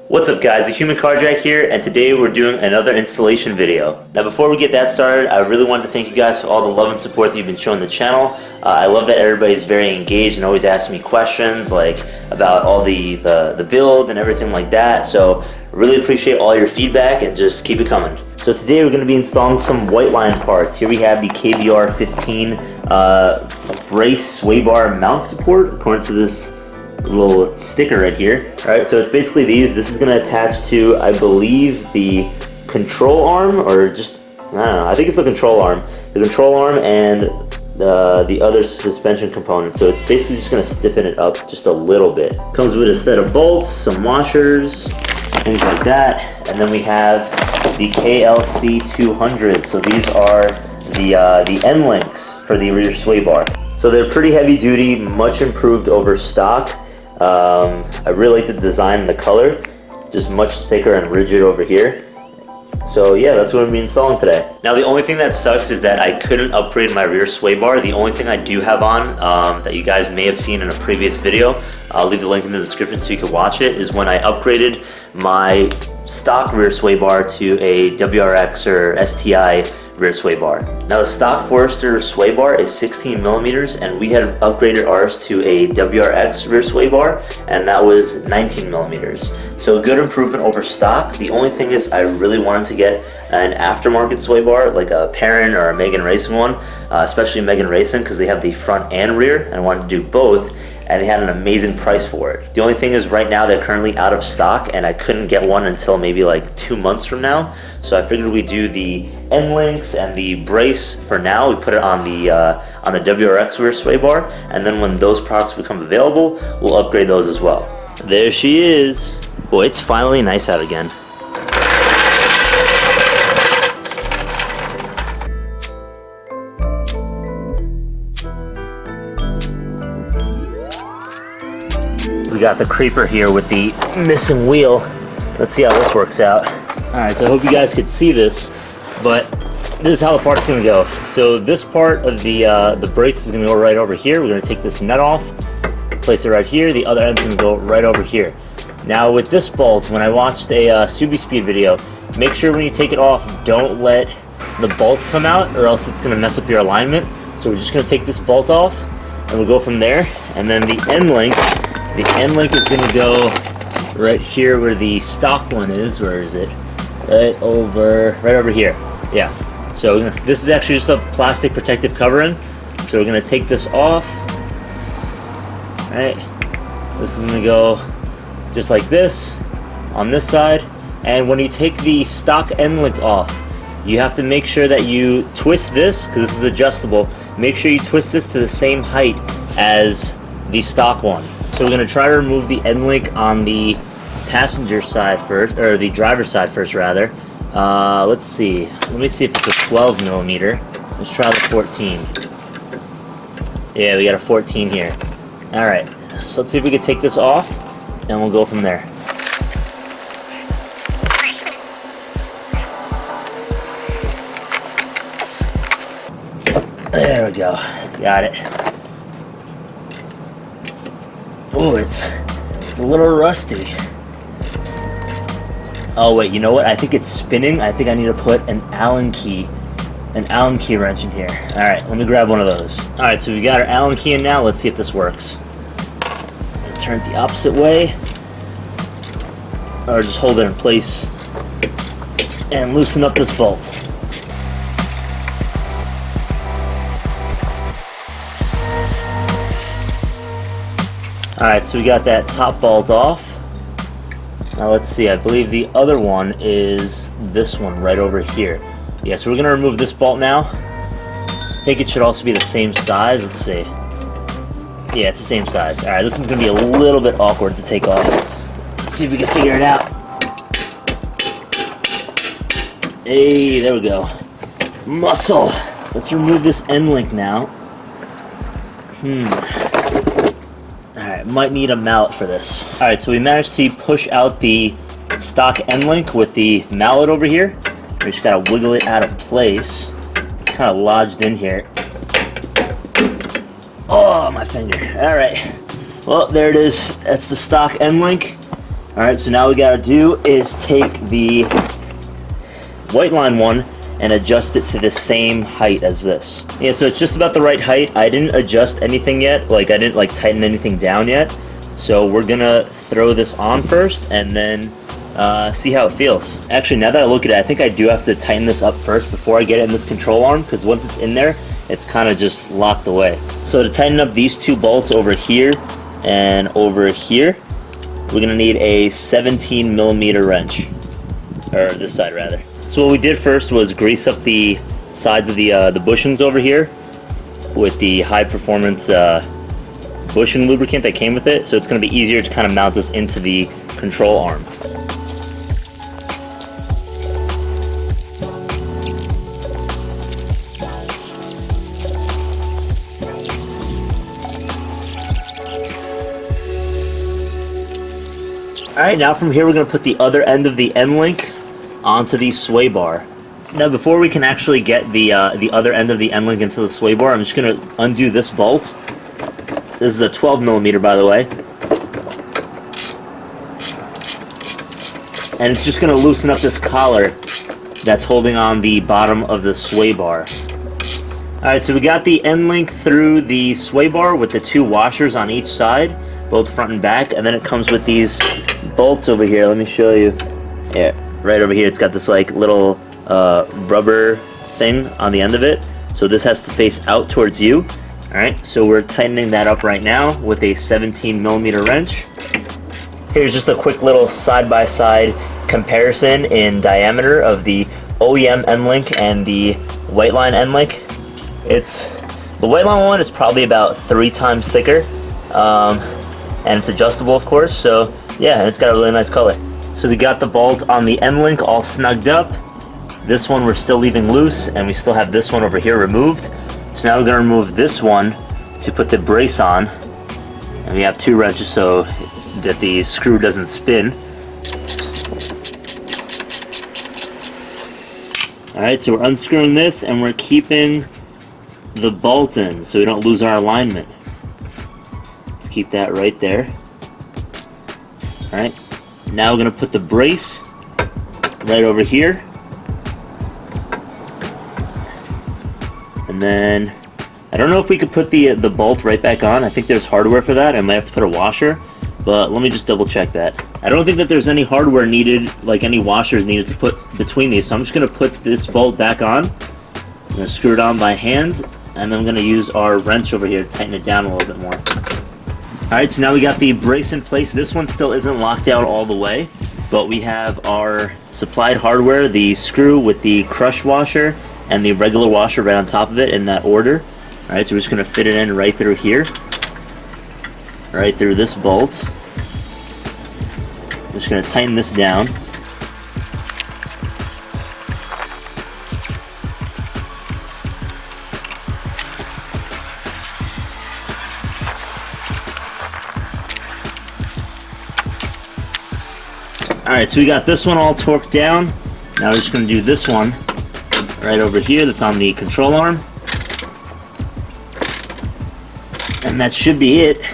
What's up guys, the Human Carjack here, and today we're doing another installation video. Now before we get that started, I really wanted to thank you guys for all the love and support that you've been showing the channel. I love that everybody's very engaged and always asking me questions like about all the build and everything like that. So really appreciate all your feedback and just keep it coming. So today we're going to be installing some Whiteline parts. Here we have the KBR 15 brace sway bar mount support according to this little sticker right here. Alright, so it's basically these. This is going to attach to, I believe, the control arm, or just, I don't know, I think it's the control arm. The control arm and the other suspension component. So it's basically just going to stiffen it up just a little bit. Comes with a set of bolts, some washers, things like that. And then we have the KLC 200. So these are the Endlinks for the rear sway bar. So they're pretty heavy duty, much improved over stock. I really like the design and the color, just much thicker and rigid over here. So yeah, that's what I'm going to be installing today. Now the only thing that sucks is that I couldn't upgrade my rear sway bar. The only thing I do have on, that you guys may have seen in a previous video, I'll leave the link in the description so you can watch it, is when I upgraded my stock rear sway bar to a WRX or STI rear sway bar. Now the stock Forester sway bar is 16 millimeters, and we had upgraded ours to a WRX rear sway bar, and that was 19 millimeters. So a good improvement over stock. The only thing is I really wanted to get an aftermarket sway bar, like a Perrin or a Megan Racing one, especially Megan Racing, because they have the front and rear, and I wanted to do both, and they had an amazing price for it. The only thing is right now they're currently out of stock, and I couldn't get one until maybe like 2 months from now. So I figured we'd do the Endlinks and the brace for now. We put it on the WRX rear sway bar, and then when those products become available, we'll upgrade those as well. There she is. Boy, it's finally nice out again. We got the creeper here with the missing wheel. Let's see how this works out. Alright, so I hope you guys could see this, but this is how the part's gonna go. So this part of the brace is gonna go right over here. We're gonna take this nut off, place it right here. The other end's gonna go right over here. Now with this bolt, when I watched a SUBARU video, make sure when you take it off, don't let the bolt come out, or else it's gonna mess up your alignment. So we're just gonna take this bolt off, and we'll go from there. And then the end link is going to go right here where the stock one is. Where is it? Right over here. Yeah. So this is actually just a plastic protective covering. So we're going to take this off. Right. This is going to go just like this on this side. And when you take the stock end link off, you have to make sure that you twist this, because this is adjustable. Make sure you twist this to the same height as the stock one. So we're going to try to remove the end link on the passenger side first, or the driver's side first rather. Let's see. Let me see if it's a 12 millimeter. Let's try the 14. Yeah, we got a 14 here. Alright, so let's see if we can take this off, and we'll go from there. There we go. Got it. Oh, it's a little rusty. Oh wait, you know what? I think it's spinning. I think I need to put an Allen key wrench in here. All right, let me grab one of those. All right, so we got our Allen key in now. Let's see if this works. Turn it the opposite way, or just hold it in place and loosen up this bolt. Alright, so we got that top bolt off. Now let's see, I believe the other one is this one right over here. Yeah, so we're going to remove this bolt now. I think it should also be the same size. Let's see. Yeah, it's the same size. Alright, this one's going to be a little bit awkward to take off. Let's see if we can figure it out. Hey, there we go. Muscle! Let's remove this end link now. Alright, might need a mallet for this. Alright, so we managed to push out the stock end link with the mallet over here. We just gotta wiggle it out of place. It's kind of lodged in here. Oh, my finger. Alright. Well, there it is. That's the stock end link. Alright, so now we gotta do is take the Whiteline one and adjust it to the same height as this. Yeah, so it's just about the right height. I didn't adjust anything yet, like I didn't tighten anything down yet. So we're gonna throw this on first and then see how it feels. Actually, now that I look at it, I think I do have to tighten this up first before I get it in this control arm, because once it's in there, it's kind of just locked away. So to tighten up these two bolts over here and over here, we're gonna need a 17mm wrench, or this side rather. So what we did first was grease up the sides of the bushings over here with the high performance bushing lubricant that came with it, so it's going to be easier to kind of mount this into the control arm. Alright, now from here we're going to put the other end of the end link onto the sway bar. Now before we can actually get the other end of the end link into the sway bar, I'm just going to undo this bolt. This is a 12mm, by the way. And it's just going to loosen up this collar that's holding on the bottom of the sway bar. Alright, so we got the end link through the sway bar with the two washers on each side, both front and back, and then it comes with these bolts over here. Let me show you. Yeah, right over here it's got this little rubber thing on the end of it, so this has to face out towards you. Alright, so we're tightening that up right now with a 17mm wrench. Here's just a quick little side-by-side comparison in diameter of the OEM end link and the Whiteline end link. The Whiteline one is probably about 3 times thicker, and it's adjustable, of course, so yeah, and it's got a really nice color. So we got the bolt on the end link all snugged up. This one we're still leaving loose, and we still have this one over here removed. So now we're going to remove this one to put the brace on, and we have 2 wrenches so that the screw doesn't spin. Alright, so we're unscrewing this and we're keeping the bolt in so we don't lose our alignment. Let's keep that right there. Alright, now we're going to put the brace right over here. And then, I don't know if we could put the bolt right back on. I think there's hardware for that. I might have to put a washer, but let me just double check that. I don't think that there's any hardware needed, like any washers needed to put between these, so I'm just going to put this bolt back on. I'm going to screw it on by hand, and then I'm going to use our wrench over here to tighten it down a little bit more. Alright, so now we got the brace in place. This one still isn't locked down all the way, but we have our supplied hardware, the screw with the crush washer and the regular washer right on top of it in that order. Alright, so we're just going to fit it in right through here, right through this bolt. I'm just going to tighten this down. Alright, so we got this one all torqued down. Now we're just going to do this one right over here that's on the control arm. And that should be it.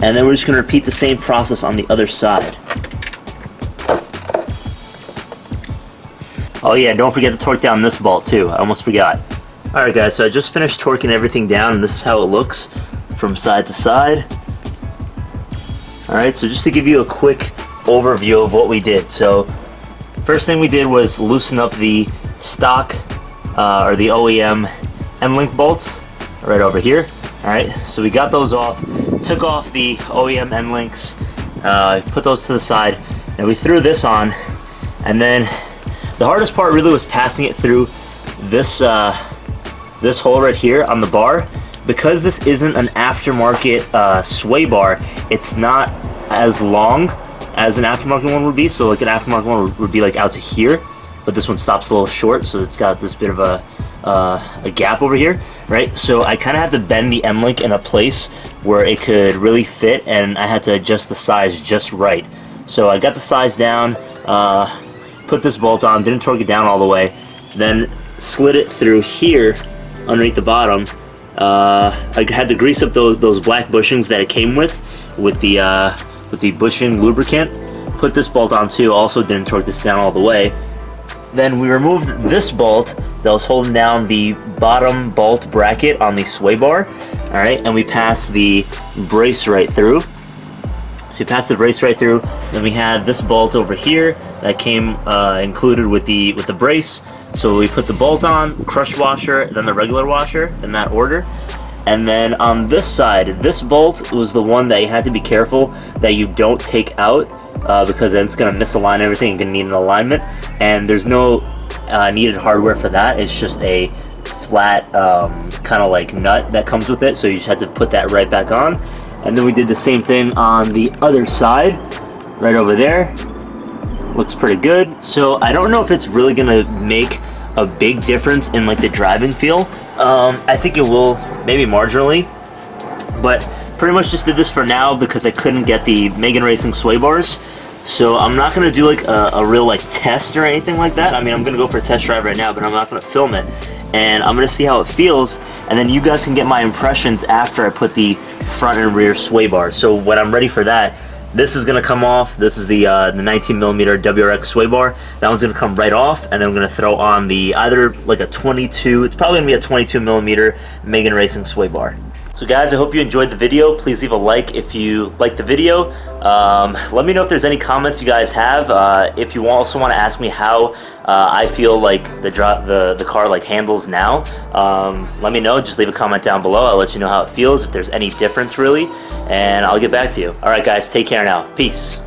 And then we're just going to repeat the same process on the other side. Oh yeah, don't forget to torque down this bolt too. I almost forgot. Alright guys, so I just finished torquing everything down, and this is how it looks from side to side. Alright, so just to give you a quick overview of what we did. So first thing we did was loosen up the stock or the OEM end-link bolts right over here. Alright, so we got those off, took off the OEM end links, put those to the side, and we threw this on, and then the hardest part really was passing it through this this hole right here on the bar. Because this isn't an aftermarket sway bar, it's not as long as an aftermarket one would be. So like an aftermarket one would be like out to here, but this one stops a little short, so it's got this bit of a gap over here, right? So I kind of had to bend the end link in a place where it could really fit, and I had to adjust the size just right. So I got the size down, put this bolt on, didn't torque it down all the way, then slid it through here underneath the bottom. I had to grease up those black bushings that it came with the bushing lubricant put this bolt on too, also didn't torque this down all the way. Then we removed this bolt that was holding down the bottom bolt bracket on the sway bar, alright, and we passed the brace right through. So we passed the brace right through. Then we had this bolt over here that came included with the brace. So we put the bolt on, crush washer, then the regular washer in that order. And then on this side, this bolt was the one that you had to be careful that you don't take out because then it's going to misalign everything. You're going to need an alignment. And there's no needed hardware for that. It's just a flat kind of like nut that comes with it. So you just had to put that right back on. And then we did the same thing on the other side, right over there. Looks pretty good. So I don't know if it's really gonna make a big difference in like the driving feel. I think it will, maybe marginally, but pretty much just did this for now because I couldn't get the Megan Racing sway bars. So I'm not gonna do like a real like test or anything like that. I mean, I'm gonna go for a test drive right now, but I'm not gonna film it. And I'm gonna see how it feels, and then you guys can get my impressions after I put the front and rear sway bars. So when I'm ready for that, this is gonna come off. This is the 19mm WRX sway bar. That one's gonna come right off, and then I'm gonna throw on the either like a 22. It's probably gonna be a 22mm Megan Racing sway bar. So guys, I hope you enjoyed the video. Please leave a like if you liked the video. Let me know if there's any comments you guys have. If you also want to ask me how I feel like the car like handles now, let me know. Just leave a comment down below. I'll let you know how it feels, if there's any difference really, and I'll get back to you. All right guys, take care now. Peace.